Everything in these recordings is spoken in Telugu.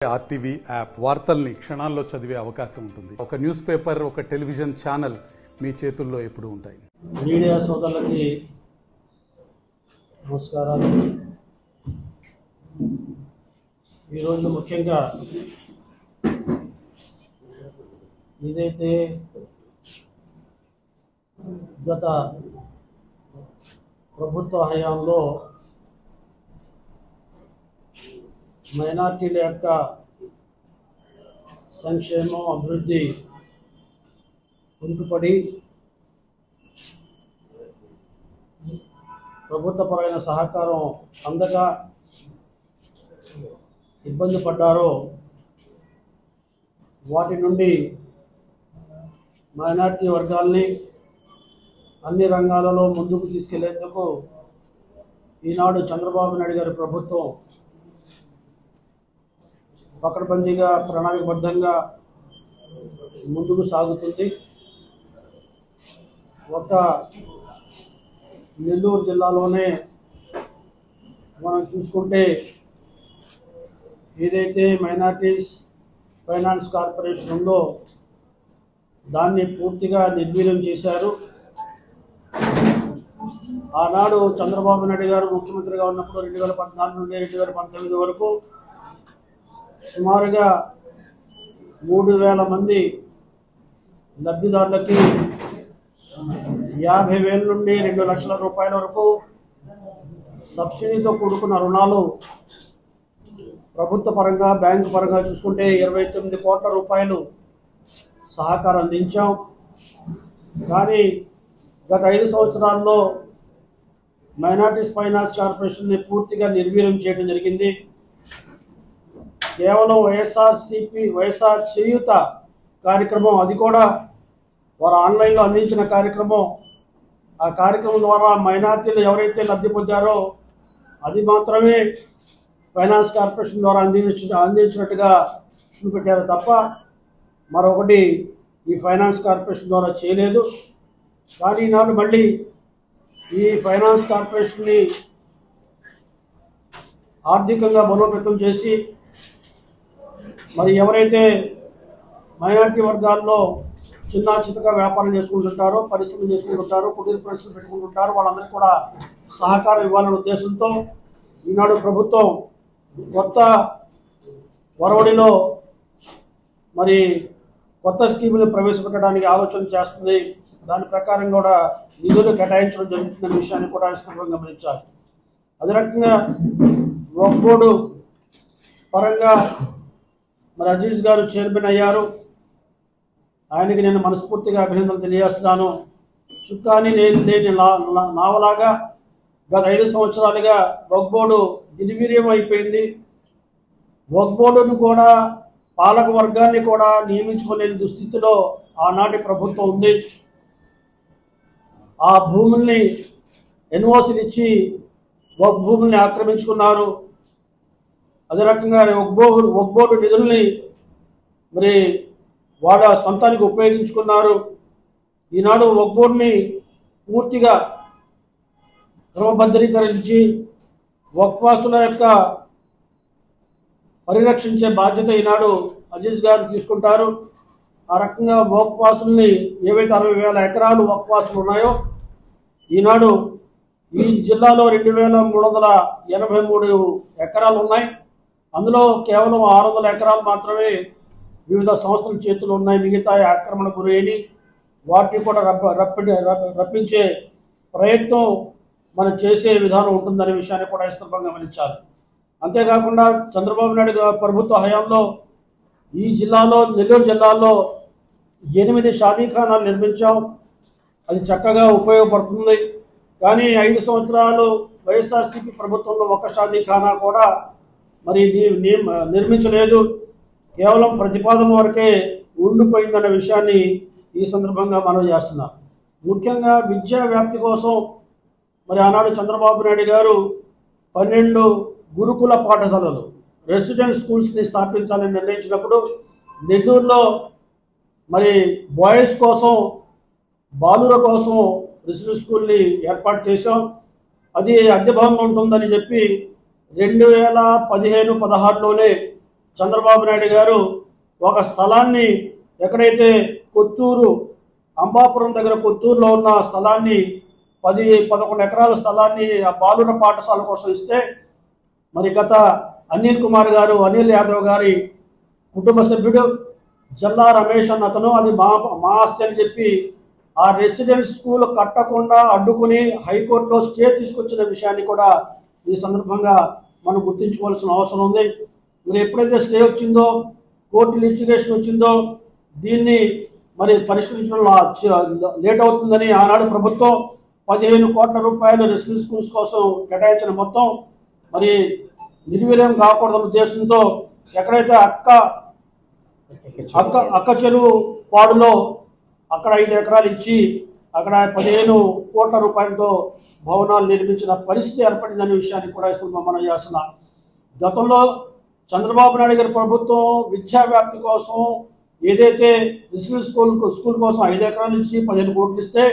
ఆర్టీవీ యాప్ వార్తల్ని క్షణాల్లో చదివే అవకాశం ఉంటుంది. ఒక న్యూస్ పేపర్, ఒక టెలివిజన్ ఛానల్ మీ చేతుల్లో ఎప్పుడూ ఉంటాయి. మీడియా సోదరులకి నమస్కారాలు. ఈరోజు ముఖ్యంగా ఏదైతే గత ప్రభుత్వ హయాంలో మైనార్టీల యొక్క సంక్షేమం, అభివృద్ధి కుంటుపడి ప్రభుత్వపరమైన సహకారం అందక ఇబ్బంది పడ్డారో వాటి నుండి మైనార్టీ వర్గాల్ని అన్ని రంగాలలో ముందుకు తీసుకెళ్లేందుకు ఈనాడు చంద్రబాబు నాయుడు గారి ప్రభుత్వం పకడ్బందీగా ప్రణాళికబద్ధంగా ముందుకు సాగుతుంది. ఒక నెల్లూరు జిల్లాలోనే మనం చూసుకుంటే ఏదైతే మైనార్టీస్ ఫైనాన్స్ కార్పొరేషన్ ఉందో దాన్ని పూర్తిగా నిర్వీర్యం చేశారు. ఆనాడు చంద్రబాబు నాయుడు గారు ముఖ్యమంత్రిగా ఉన్నప్పుడు 2014 నుండి 2019 వరకు సుమారుగా 3,000 మంది లబ్ధిదారులకి 50,000 నుండి 2 లక్షల రూపాయల వరకు సబ్సిడీతో కూడుకున్న రుణాలు ప్రభుత్వ పరంగా, బ్యాంకు పరంగా చూసుకుంటే 29 కోట్ల రూపాయలు సహకారం అందించాం. కానీ గత 5 సంవత్సరాల్లో మైనార్టీస్ ఫైనాన్స్ కార్పొరేషన్ని పూర్తిగా నిర్వీర్యం చేయడం జరిగింది. కేవలం వైఎస్ఆర్ చేయూత కార్యక్రమం, అది కూడా వారు ఆన్లైన్లో అందించిన కార్యక్రమం. ఆ కార్యక్రమం ద్వారా మైనార్టీలు ఎవరైతే లబ్ధి పొందారో అది మాత్రమే ఫైనాన్స్ కార్పొరేషన్ ద్వారా అందించినట్టుగా చూపెట్టారు తప్ప మరొకటి ఈ ఫైనాన్స్ కార్పొరేషన్ ద్వారా చేయలేదు. కానీ ఈనాడు మళ్ళీ ఈ ఫైనాన్స్ కార్పొరేషన్ని ఆర్థికంగా బలోపేతం చేసి మరి ఎవరైతే మైనార్టీ వర్గాల్లో చిన్న చితక వ్యాపారం చేసుకుంటుంటారో, పరిశ్రమలు చేసుకుంటుంటారో, కుటీర పరిశ్రమలు పెట్టుకుంటుంటారో వాళ్ళందరికీ కూడా సహకారం ఇవ్వాలనే ఉద్దేశంతో ఈనాడు ప్రభుత్వం కొత్త వరవడిలో మరి కొత్త స్కీములు ప్రవేశపెట్టడానికి ఆలోచన చేస్తుంది. దాని ప్రకారం కూడా నిధులు కేటాయించడం జరుగుతున్న విషయాన్ని కూడా విస్తృతంగా గమనించాలి. అదే రకంగా వక్ఫ్ బోర్డు పరంగా మరి అజీజ్ గారు చైర్మన్ అయ్యారు. ఆయనకి నేను మనస్ఫూర్తిగా అభినందనలు తెలియజేస్తున్నాను. చుక్కాని లేని నావలాగా గత 5 సంవత్సరాలుగా వక్ఫ్ బోర్డు నిర్వీర్యం అయిపోయింది. వక్ఫ్ బోర్డును కూడా, పాలక వర్గాన్ని కూడా నియమించుకోలేని దుస్థితిలో ఆనాటి ప్రభుత్వం ఉంది. ఆ భూముల్ని ఎన్ఓసీలు ఇచ్చి వక్ఫ్ భూముల్ని ఆక్రమించుకున్నారు. అదే రకంగా వక్ఫ్ బోర్డు నిధుల్ని మరి వాళ్ళ సొంతానికి ఉపయోగించుకున్నారు. ఈనాడు వక్ఫ్ బోర్డుని పూర్తిగా క్రమబద్ధీకరించి వక్ఫ్ ఆస్తుల యొక్క పరిరక్షించే బాధ్యత ఈనాడు అజీజ్ గారు తీసుకుంటారు. ఆ రకంగా వక్ఫ్ ఆస్తుల్ని ఏవైతే 60,000 ఎకరాలు వక్ఫ్ ఆస్తులు ఉన్నాయో ఈనాడు ఈ జిల్లాలో 2,383 ఎకరాలు ఉన్నాయి. అందులో కేవలం 600 ఎకరాలు మాత్రమే వివిధ సంస్థల చేతులు ఉన్నాయి. మిగతా ఆక్రమణ గురైన వాటిని కూడా రప్పించే ప్రయత్నం మనం చేసే విధానం ఉంటుందనే విషయాన్ని కూడా విస్తృతంగా గమనించాలి. అంతేకాకుండా చంద్రబాబు నాయుడు ప్రభుత్వ హయాంలో ఈ జిల్లాలో, నెల్లూరు జిల్లాలో 8 షాదీఖానాలు నిర్మించాం. అది చక్కగా ఉపయోగపడుతుంది. కానీ 5 సంవత్సరాలు వైఎస్ఆర్సీపీ ప్రభుత్వంలో ఒక షాదీఖానా కూడా మరి నిర్మించలేదు. కేవలం ప్రతిపాదన వరకే ఉండిపోయిందన్న విషయాన్ని ఈ సందర్భంగా మనం చేస్తున్నాం. ముఖ్యంగా విద్యా వ్యాప్తి కోసం మరి ఆనాడు చంద్రబాబు నాయుడు గారు 12 గురుకుల పాఠశాలలు, రెసిడెన్స్ స్కూల్స్ని స్థాపించాలని నిర్ణయించినప్పుడు నెల్లూరులో మరి బాయ్స్ కోసం, బాలుర కోసం రెసిడెన్స్ స్కూల్ని ఏర్పాటు చేశాం. అది అద్దె భవనంలో ఉంటుందని చెప్పి 2015-16లోనే చంద్రబాబు నాయుడు గారు ఒక స్థలాన్ని ఎక్కడైతే కొత్తూరు అంబాపురం దగ్గర కొత్తూరులో ఉన్న స్థలాన్ని 10-11 ఎకరాల స్థలాన్ని ఆ బాలుర పాఠశాల కోసం ఇస్తే మరి గత అనిల్ యాదవ్ గారి కుటుంబ సభ్యుడు జల్లా రమేష్ అన్న అతను అది మా ఆస్తి అని చెప్పి ఆ రెసిడెన్స్ స్కూల్ కట్టకుండా అడ్డుకుని హైకోర్టులో స్టే తీసుకొచ్చిన విషయాన్ని కూడా ఈ సందర్భంగా మనం గుర్తించుకోవాల్సిన అవసరం ఉంది. మరి ఎప్పుడైతే స్టే వచ్చిందో, కోర్టు లిటిగేషన్ వచ్చిందో, దీన్ని మరి పరిష్కరించడంలో లేట్ అవుతుందని ఆనాడు ప్రభుత్వం 15 కోట్ల రూపాయలు రెసిడెన్స్ స్కూల్స్ కోసం కేటాయించిన మొత్తం మరి నిర్వీర్యం కాకూడదన్న ఉద్దేశంతో ఎక్కడైతే అక్క చెరువు పాడులో అక్కడ 5 ఎకరాలు ఇచ్చి అక్కడ 15 కోట్ల రూపాయలతో భవనాలు నిర్మించిన పరిస్థితి ఏర్పడిందనే విషయాన్ని కూడా మనం చేస్తున్నాం. గతంలో చంద్రబాబు నాయుడు గారి ప్రభుత్వం విద్యా వ్యాప్తి కోసం ఏదైతే రెసిడెన్స్ స్కూల్ కోసం 5 ఎకరాలు ఇచ్చి 15 కోట్లు ఇస్తే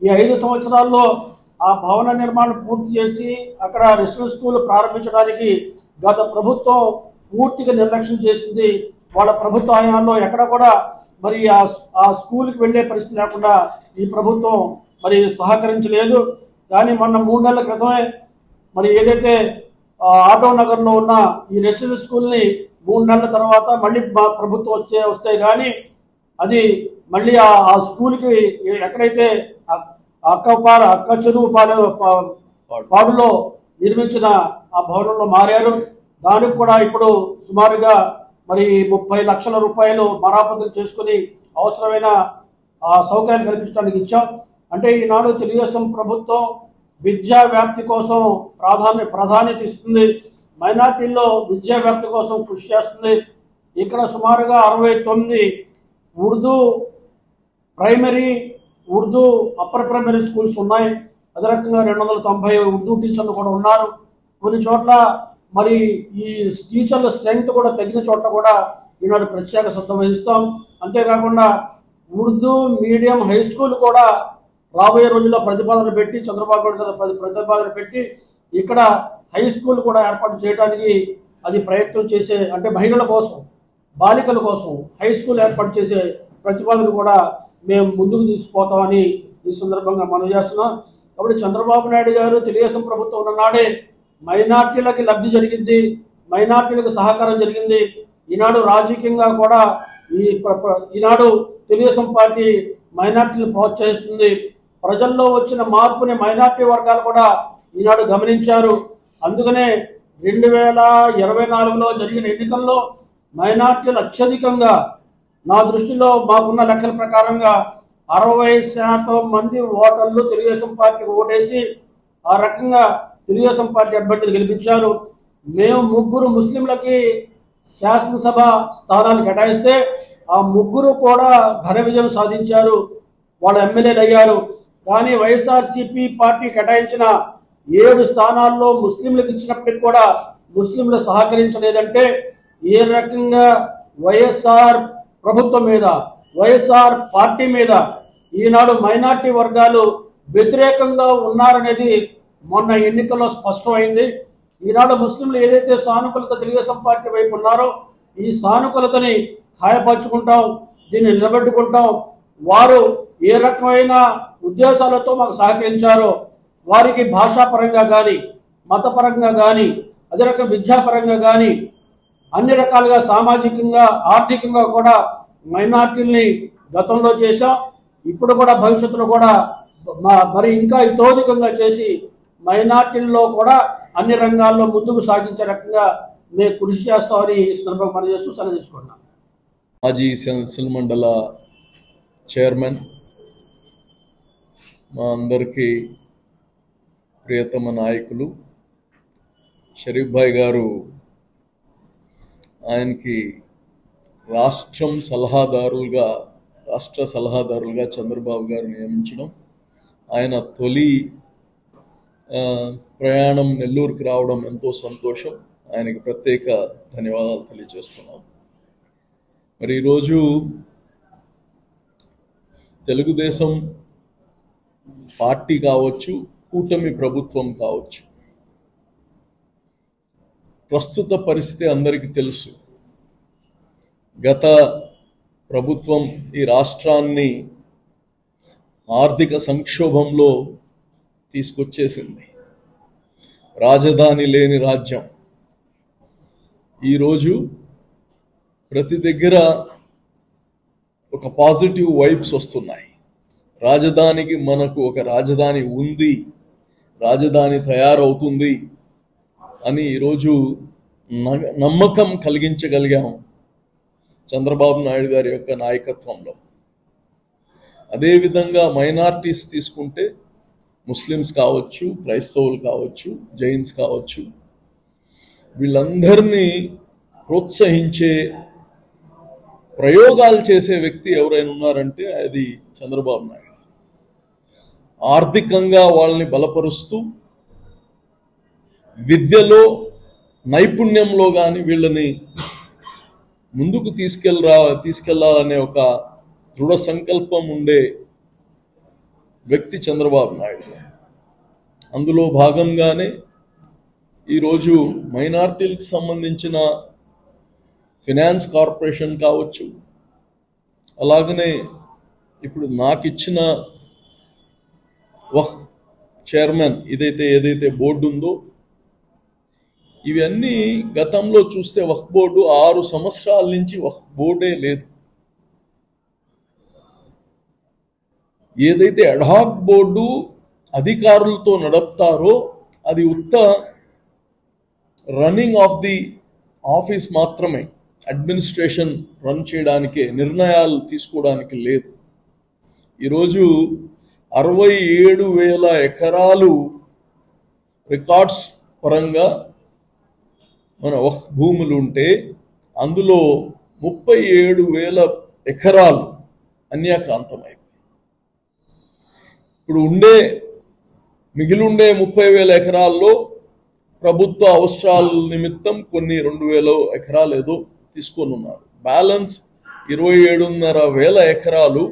ఈ 5 సంవత్సరాల్లో ఆ భవన నిర్మాణం పూర్తి చేసి అక్కడ రెసిడెన్స్ స్కూల్ ప్రారంభించడానికి గత ప్రభుత్వం పూర్తిగా నిర్లక్ష్యం చేసింది. వాళ్ళ ప్రభుత్వ హయాంలో ఎక్కడ కూడా మరి ఆ స్కూల్కి వెళ్ళే పరిస్థితి లేకుండా ఈ ప్రభుత్వం మరి సహకరించలేదు. కానీ మొన్న 3 నెలల క్రితమే మరి ఏదైతే ఆటో నగర్లో ఉన్న ఈ రెసిడెన్స్ స్కూల్ని 3 నెలల తర్వాత మళ్ళీ ప్రభుత్వం వస్తే కానీ అది మళ్ళీ ఆ స్కూల్కి ఎక్కడైతే అక్క చెరువు పాడులో నిర్మించిన ఆ భవనంలో మారారు. దానికి కూడా ఇప్పుడు సుమారుగా మరి 30 లక్షల రూపాయలు మరామతులు చేసుకుని అవసరమైన సౌకర్యాలు కల్పించడానికి ఇచ్చాం. అంటే ఈనాడు తెలుగుదేశం ప్రభుత్వం విద్యా వ్యాప్తి కోసం ప్రాధాన్యత ఇస్తుంది. మైనార్టీల్లో విద్యా వ్యాప్తి కోసం కృషి చేస్తుంది. ఇక్కడ సుమారుగా 69 Urdu primary, Urdu upper primary schools ఉన్నాయి. అదే రకంగా 290 ఉర్దూ టీచర్లు కూడా ఉన్నారు. కొన్ని చోట్ల మరి ఈ టీచర్ల స్ట్రెంగ్త్ కూడా తగిన చోట్ల కూడా ఈనాడు ప్రత్యేక శ్రద్ధ వహిస్తాం. అంతేకాకుండా ఉర్దూ మీడియం హై స్కూల్ కూడా రాబోయే రోజుల్లో ప్రతిపాదన పెట్టి చంద్రబాబు నాయుడు ప్రతిపాదన పెట్టి ఇక్కడ హై స్కూల్ కూడా ఏర్పాటు చేయడానికి అది ప్రయత్నం చేసే, అంటే మహిళల కోసం, బాలికల కోసం హై స్కూల్ ఏర్పాటు చేసే ప్రతిపాదన కూడా మేము ముందుకు తీసుకుపోతామని ఈ సందర్భంగా మనం చేస్తున్నాం. కాబట్టి చంద్రబాబు నాయుడు గారు తెలుగుదేశం ప్రభుత్వం ఉన్ననాడే మైనార్టీలకి లబ్ధి జరిగింది, మైనార్టీలకు సహకారం జరిగింది. ఈనాడు రాజకీయంగా కూడా ఈనాడు తెలుగుదేశం పార్టీ మైనార్టీలను ప్రోత్సహిస్తుంది. ప్రజల్లో వచ్చిన మార్పుని మైనార్టీ వర్గాలు కూడా ఈనాడు గమనించారు. అందుకనే 2024లో జరిగిన ఎన్నికల్లో మైనార్టీలు అత్యధికంగా, నా దృష్టిలో మాకున్న లెక్కల ప్రకారంగా 60% మంది ఓటర్లు తెలుగుదేశం పార్టీకి ఓటేసి ఆ రకంగా తెలుగుదేశం పార్టీ అభ్యర్థులు గెలిపించారు. మేము 3 ముస్లింలకి శాసనసభ స్థానాలు కేటాయిస్తే ఆ 3 కూడా ఘన విజయం సాధించారు, వాళ్ళు ఎమ్మెల్యేలు అయ్యారు. కానీ వైఎస్ఆర్సీపీ పార్టీ కేటాయించిన 7 స్థానాల్లో ముస్లింలకు ఇచ్చినప్పటికి కూడా ముస్లింలు సహకరించలేదంటే ఏ రకంగా వైఎస్ఆర్ ప్రభుత్వం మీద, వైఎస్ఆర్ పార్టీ మీద ఈనాడు మైనార్టీ వర్గాలు వ్యతిరేకంగా ఉన్నారనేది మొన్న ఎన్నికల్లో స్పష్టమైంది. ఈనాడు ముస్లింలు ఏదైతే సానుకూలత తెలుగుదేశం పార్టీ వైపు ఉన్నారో ఈ సానుకూలతని ఖాయపరుచుకుంటాం, దీన్ని నిలబెట్టుకుంటాం. వారు ఏ రకమైన ఉద్దేశాలతో మాకు సహకరించారో వారికి భాషాపరంగా కానీ, మతపరంగా కానీ, అదే రకం విద్యాపరంగా కానీ అన్ని రకాలుగా సామాజికంగా, ఆర్థికంగా కూడా మైనార్టీల్ని గతంలో చేశాం. ఇప్పుడు కూడా భవిష్యత్తులో కూడా మరి ఇంకా ఇతోధికంగా చేసి మైనార్టీల్లో కూడా అన్ని రంగాల్లో ముందుకు సాగించే రకంగా మేము కృషి చేస్తామని ఈ సందర్భంగా మనం చేస్తూ సెలవు తీసుకుంటున్నాం. మాజీ శాసన మండల చైర్మన్, మా అందరికీ ప్రియతమ నాయకులు షరీఫ్ భాయ్ గారు, ఆయనకి రాష్ట్ర సలహాదారులుగా చంద్రబాబు గారు నియమించడం, ఆయన తొలి ప్రయాణం నెల్లూరుకి రావడం ఎంతో సంతోషం. ఆయనకి ప్రత్యేక ధన్యవాదాలు తెలియజేస్తున్నాం. మరి ఈరోజు తెలుగుదేశం పార్టీ కావచ్చు, కూటమి ప్రభుత్వం కావచ్చు, ప్రస్తుత పరిస్థితి అందరికీ తెలుసు. గత ప్రభుత్వం ఈ రాష్ట్రాన్ని ఆర్థిక సంక్షోభంలో తీసుకొచ్చేసింది. రాజధాని లేని రాజ్యం. ఈరోజు ప్రతి దగ్గర ఒక పాజిటివ్ వైబ్స్ వస్తున్నాయి. రాజధానికి మనకు ఒక రాజధాని ఉంది, రాజధాని తయారవుతుంది అని ఈరోజు నమ్మకం కలిగించగలిగాం చంద్రబాబు నాయుడు గారి యొక్క నాయకత్వంలో. అదేవిధంగా మైనారిటీస్ తీసుకుంటే ముస్లిమ్స్ కావచ్చు, క్రైస్తవులు కావచ్చు, జైన్స్ కావచ్చు, వీళ్ళందరినీ ప్రోత్సహించే ప్రయోగాలు చేసే వ్యక్తి ఎవరైనా ఉన్నారంటే అది చంద్రబాబు నాయుడు. ఆర్థికంగా వాళ్ళని బలపరుస్తూ, విద్యలో నైపుణ్యంలో కానీ వీళ్ళని ముందుకు తీసుకెళ్లాలనే ఒక దృఢ సంకల్పం ఉండే వ్యక్తి చంద్రబాబు నాయుడు. అందులో భాగంగానే ఈరోజు మైనారిటీలకు సంబంధించిన ఫినాన్స్ కార్పొరేషన్ కావచ్చు, అలాగనే ఇప్పుడు నాకు ఇచ్చిన వక్ఫ్ చైర్మన్ ఏదైతే బోర్డు ఉందో, ఇవన్నీ గతంలో చూస్తే వక్ఫ్ బోర్డు 6 సంవత్సరాల నుంచి వక్ఫ్ బోర్డే లేదు. ఏదైతే అడ్హాక్ బోర్డు అధికారులతో నడుపుతారో అది ఉత్త రన్నింగ్ ఆఫ్ ది ఆఫీస్ మాత్రమే, అడ్మినిస్ట్రేషన్ రన్ చేయడానికే, నిర్ణయాలు తీసుకోవడానికి లేదు. ఈరోజు 67,000 ఎకరాలు రికార్డ్స్ పరంగా మన వక్ఫ్ భూములు ఉంటే అందులో 37,000 ఎకరాలు అన్యాక్రాంతమైపోయి. ఇప్పుడు మిగిలుండే 30,000 ఎకరాల్లో ప్రభుత్వ అవసరాల నిమిత్తం కొన్ని 2,000 ఎకరాలు ఏదో తీసుకొని ఉన్నారు. బ్యాలెన్స్ 27,500 ఎకరాలు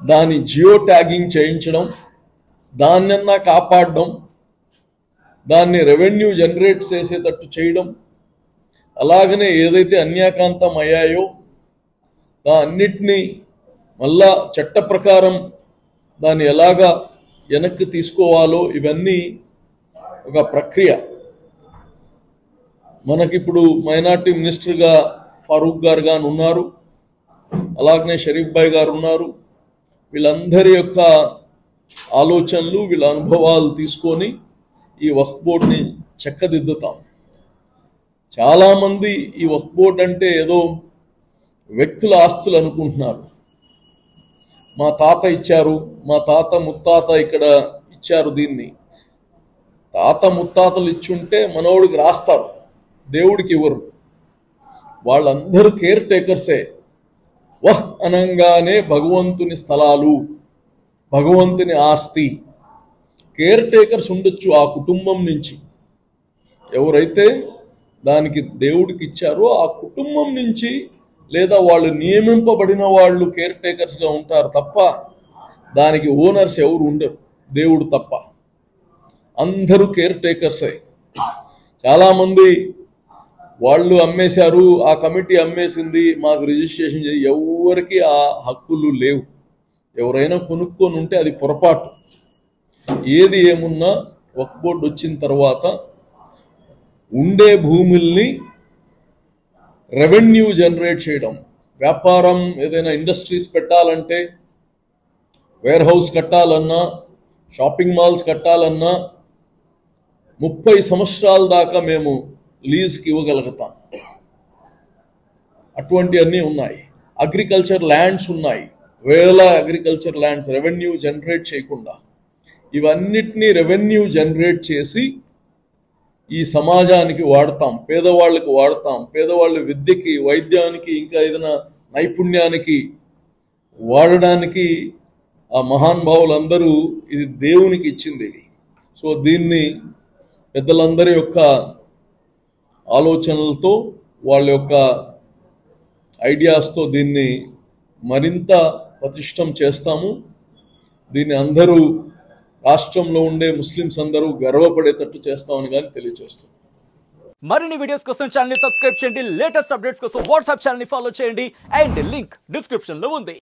దాని జియో ట్యాగింగ్ చేయించడం, దాన్నన్నా కాపాడడం, దాన్ని రెవెన్యూ జనరేట్ చేసేటట్టు చేయడం, అలాగనే ఏదైతే అన్యాక్రాంతం అయ్యాయో దాన్నిటినీ మళ్ళా చట్ట ప్రకారం దాన్ని ఎలాగా వెనక్కి తీసుకోవాలో ఇవన్నీ ఒక ప్రక్రియ. మనకిప్పుడు మైనార్టీ మినిస్టర్గా ఫారూక్ గారు గారు ఉన్నారు, అలాగనే షరీఫ్ భాయ్ గారు ఉన్నారు. వీళ్ళందరి యొక్క ఆలోచనలు, వీళ్ళ అనుభవాలు తీసుకొని ఈ వక్ఫ్ బోర్డుని చక్కదిద్దుతాం. చాలామంది ఈ వక్ఫ్ బోర్డు అంటే ఏదో వ్యక్తుల ఆస్తులు అనుకుంటున్నారు. మా తాత ఇచ్చారు, మా తాత ముత్తాత ఇక్కడ ఇచ్చారు. దీన్ని తాత ముత్తాతలు ఇచ్చుంటే మనోడికి రాస్తారు, దేవుడికి ఇవ్వరు. వాళ్ళందరూ కేర్ టేకర్సే. వహ్ అనంగానే భగవంతుని స్థలాలు, భగవంతుని ఆస్తి. కేర్ టేకర్స్ ఉండొచ్చు ఆ కుటుంబం నుంచి. ఎవరైతే దానికి దేవుడికి ఇచ్చారో ఆ కుటుంబం నుంచి, లేదా వాళ్ళు నియమింపబడిన వాళ్ళు కేర్ టేకర్స్గా ఉంటారు తప్ప దానికి ఓనర్స్ ఎవరు ఉండరు, దేవుడు తప్ప. అందరూ కేర్ టేకర్సే. చాలామంది వాళ్ళు అమ్మేశారు, ఆ కమిటీ అమ్మేసింది, మాకు రిజిస్ట్రేషన్ చేసి, ఎవరికి ఆ హక్కులు లేవు. ఎవరైనా కొనుక్కొని ఉంటే అది పొరపాటు. ఏది ఏమున్నా వక్ఫ్ బోర్డు వచ్చిన తర్వాత ఉండే భూముల్ని రెవెన్యూ జనరేట్ చేయడం, వ్యాపారం ఏదైనా ఇండస్ట్రీస్ పెట్టాలంటే, వేర్ హౌస్ కట్టాలన్నా, షాపింగ్ మాల్స్ కట్టాలన్నా 30 సంవత్సరాల దాకా మేము లీజ్కి ఇవ్వగలుగుతాం. అటువంటివన్నీ ఉన్నాయి. అగ్రికల్చర్ ల్యాండ్స్ ఉన్నాయి, వేల అగ్రికల్చర్ ల్యాండ్స్ రెవెన్యూ జనరేట్ చేయకుండా. ఇవన్నిటినీ రెవెన్యూ జనరేట్ చేసి ఈ సమాజానికి వాడతాం, పేదవాళ్ళకి వాడతాం. పేదవాళ్ళ విద్యకి, వైద్యానికి, ఇంకా ఏదైనా నైపుణ్యానికి వాడడానికి ఆ మహానుభావులందరూ ఇది దేవునికి ఇచ్చింది. సో దీన్ని పెద్దలందరి యొక్క ఆలోచనలతో, వాళ్ళ యొక్క ఐడియాస్తో దీన్ని మరింత పటిష్టం చేస్తాము. దీన్ని అందరూ, రాష్ట్రంలో ఉండే ముస్లిమ్స్ అందరూ గర్వపడేటట్టు చేస్తామని కానీ తెలియజేస్తున్నాం. మరిన్ని వీడియోస్ కోసం ఛానల్ ని సబ్స్క్రైబ్ చేయండి. లేటెస్ట్ అప్డేట్స్ కోసం వాట్సాప్ ఛానల్ ని ఫాలో చేయండి. అండ్ లింక్ డిస్క్రిప్షన్ లో ఉంది.